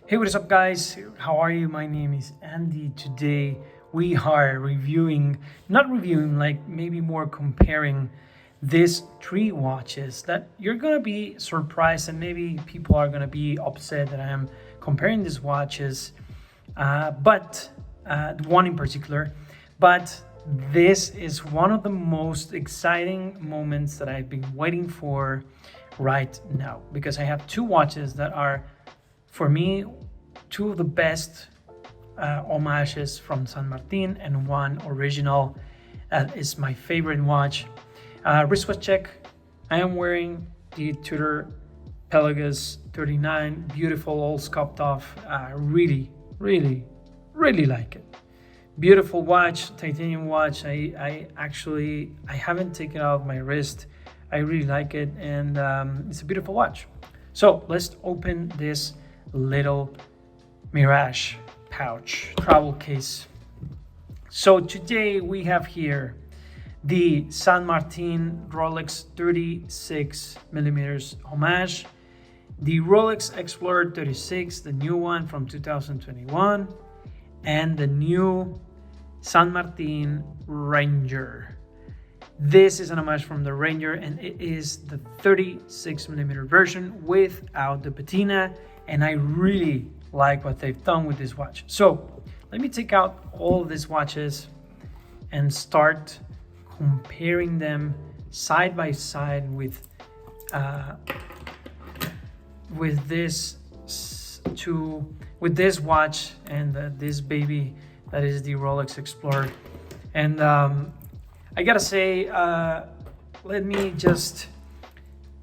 Hey, what is up, guys? How are you? My name is Andy. Today we are not reviewing, like maybe more comparing these three watches that you're gonna be surprised, and maybe people are gonna be upset that I am comparing these watches, but one in particular. But this is one of the most exciting moments that I've been waiting for right now, because I have two watches that are, for me, two of the best homages from San Martin, and one original that is my favorite watch. Wristwatch check. I am wearing the Tudor Pelagus 39, beautiful, all sculpted off. Really like it. Beautiful watch, titanium watch. I haven't taken it off my wrist. I really like it, and it's a beautiful watch. So let's open this little Mirage pouch travel case. So today we have here the San Martin Rolex 36 millimeters Homage, the Rolex Explorer 36, the new one from 2021, and the new San Martin Ranger. This is an homage from the Ranger, and it is the 36 millimeter version without the patina, and I really like what they've done with this watch. So let me take out all of these watches and start comparing them side by side with this watch and this baby that is the Rolex Explorer. And I gotta say, let me just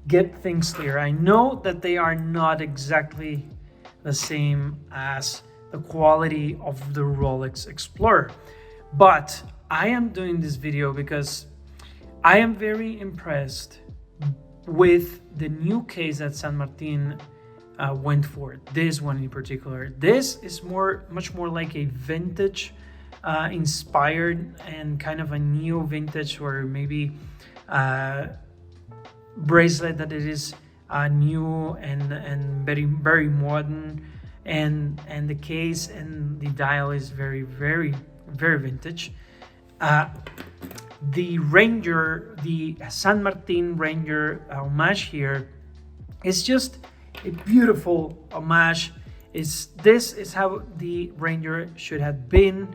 get things clear. I know that they are not exactly the same as the quality of the Rolex Explorer, but I am doing this video because I am very impressed with the new case that San Martin went for. This one in particular. This is much more like a vintage inspired, and kind of a neo vintage, or maybe bracelet that it is new and very modern, and the case and the dial is very vintage. The Ranger, the San Martin Ranger homage here is just a beautiful homage. This is how the Ranger should have been,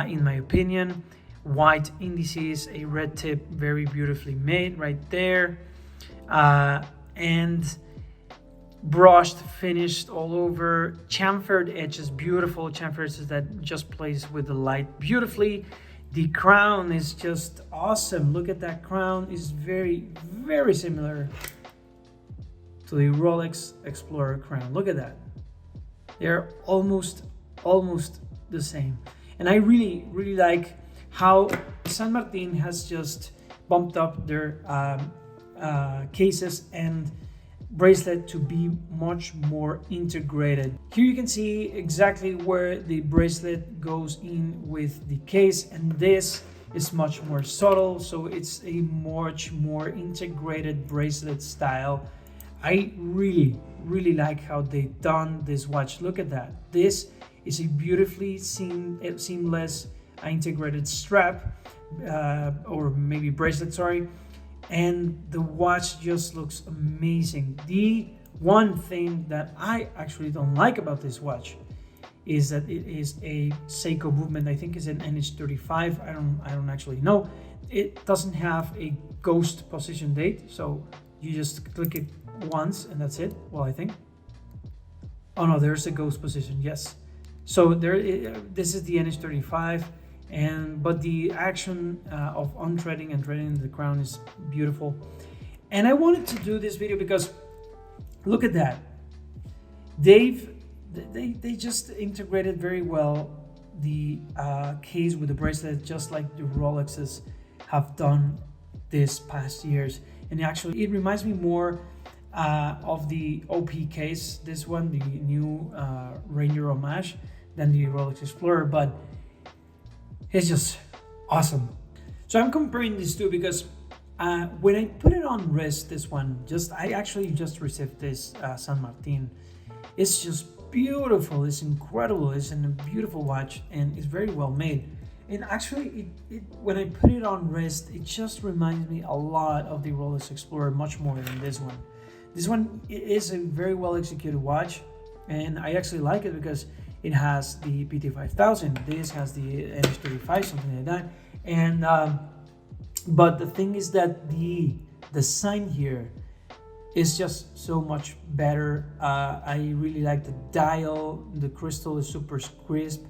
in my opinion. White indices, a red tip, very beautifully made right there, and brushed, finished all over. Chamfered edges, beautiful chamfered edges that just plays with the light beautifully. The crown is just awesome. Look at that crown. It's very similar to the Rolex Explorer crown. Look at that. They're almost the same. And I really like how San Martin has just bumped up their cases and bracelet to be much more integrated. Here you can see exactly where the bracelet goes in with the case, and this is much more subtle, so it's a much more integrated bracelet style. I really like how they've done this watch. Look at that. This is a beautifully seamless integrated strap, or maybe bracelet, sorry. And the watch just looks amazing. The one thing that I actually don't like about this watch is that it is a Seiko movement. I think it's an NH35. I don't actually know. It doesn't have a ghost position date, so you just click it once and that's it. Well, I think. Oh no, there's a ghost position. Yes. So this is the NH35. But the action of unthreading and threading the crown is beautiful. And I wanted to do this video because look at that. They just integrated very well the case with the bracelet, just like the Rolexes have done this past years. And actually, it reminds me more of the OP case, this one, the new Ranger Homage, than the Rolex Explorer, but it's just awesome. So I'm comparing these two because when I put it on wrist, this one, I actually just received this San Martin. It's just beautiful, it's incredible, it's a beautiful watch, and it's very well made. And actually, when I put it on wrist, it just reminds me a lot of the Rolex Explorer, much more than this one. This one is a very well executed watch, and I actually like it because it has the PT5000. This has the NH35, something like that. And but the thing is that the design here is just so much better. I really like the dial. The crystal is super crisp.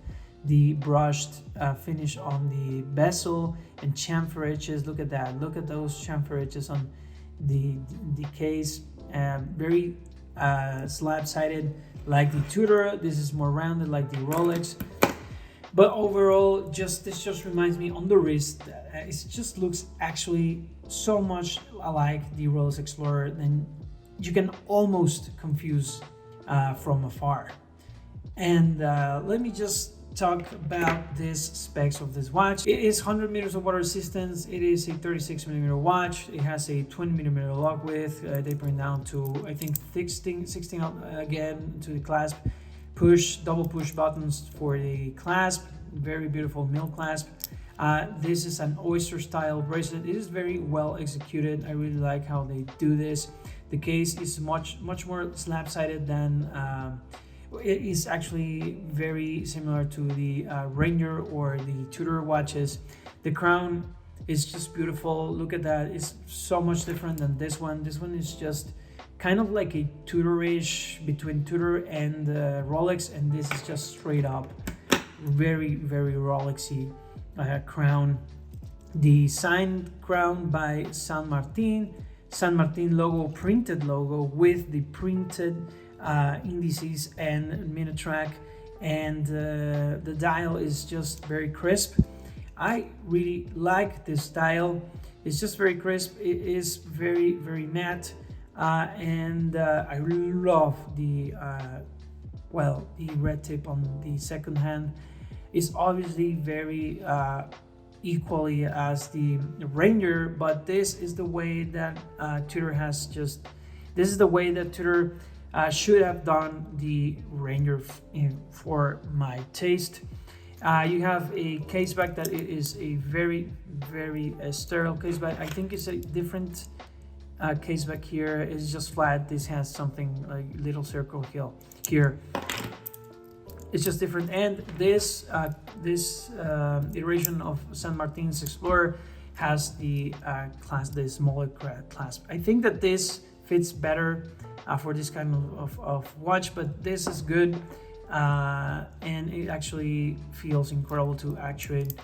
The brushed finish on the bezel and chamfer edges. Look at that. Look at those chamfer edges on the case. Very slab-sided like the Tudor. This is more rounded like the Rolex. But overall, this just reminds me on the wrist. It just looks actually so much like the Rolex Explorer, then you can almost confuse from afar. And let me just talk about these specs of this watch. It is 100 meters of water resistance. It is a 36 millimeter watch. It has a 20 millimeter lock width. They bring down to, I think, 16 again to the clasp. Double push buttons for the clasp. Very beautiful mill clasp. This is an oyster style bracelet. It is very well executed. I really like how they do this. The case is much more slab-sided than it is actually very similar to the Ranger or the Tudor watches. The crown is just beautiful. Look at that. It's so much different than this one. This one is just kind of like a Tudor-ish, between Tudor and Rolex, and this is just straight up very Rolexy crown. The signed crown by San Martin logo, printed logo with the printed indices and minute track, and the dial is just very crisp. I really like this dial. It's just very crisp. It is very matte, and I really love the the red tip on the second hand. Is obviously very equally as the Ranger, but this is the way that Tudor has just. This is the way that Tudor should have done the Ranger for my taste. You have a case back that is a very sterile case back. I think it's a different case back here. It's just flat. This has something like little circle here. It's just different. And this iteration of San Martin's Explorer has the the smaller clasp. I think that this fits better for this kind of watch, but this is good, and it actually feels incredible to actuate.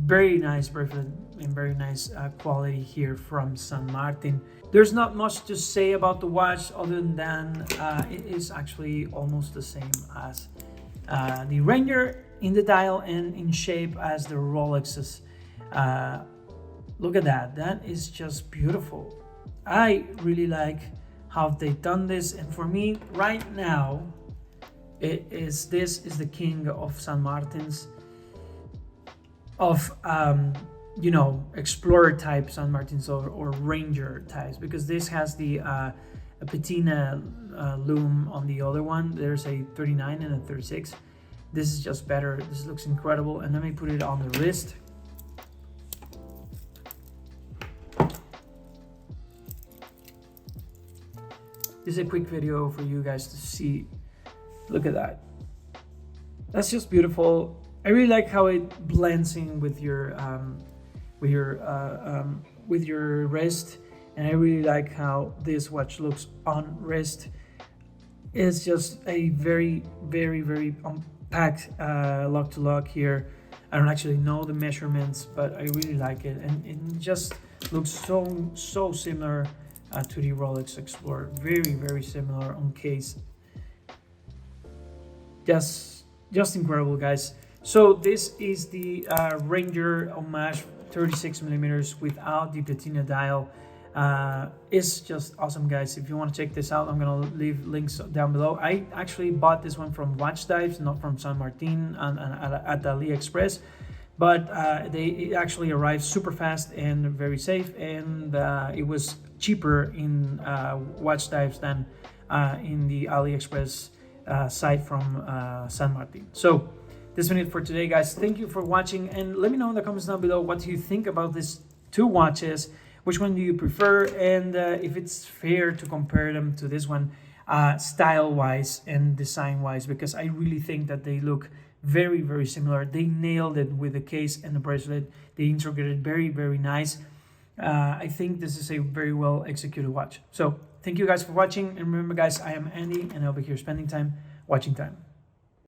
Very nice bracelet and very nice quality here from San Martin. There's not much to say about the watch other than it is actually almost the same as the Ranger in the dial and in shape as the Rolexes. Look at that. That is just beautiful. I really like how they've done this, and for me right now this is the king of San Martin's, of Explorer type San Martins or Ranger types, because this has the a patina loom on the other one. There's a 39 and a 36. This is just better. This looks incredible. And let me put it on the wrist. This is a quick video for you guys to see. Look at that. That's just beautiful. I really like how it blends in with your wrist, and I really like how this watch looks on wrist. It's just a very packed lock to lock here. I don't actually know the measurements, but I really like it, and it just looks so similar to the Rolex Explorer. Very similar on case. Just incredible, guys. So this is the Ranger Homage 36 millimeters without the patina dial. It's just awesome, guys. If you want to check this out, I'm gonna leave links down below. I actually bought this one from Watch Dives, not from San Martin at AliExpress, but it actually arrived super fast and very safe, and it was cheaper in Watch Dives than in the AliExpress site from San Martin. So this has been it for today, guys. Thank you for watching, and let me know in the comments down below what do you think about these two watches. Which one do you prefer, and if it's fair to compare them to this one style-wise and design-wise, because I really think that they look very, very similar. They nailed it with the case and the bracelet. They integrated very, very nice. I think this is a very well executed watch. So thank you guys for watching, and remember guys, I am Andy, and I'll be here spending time watching time.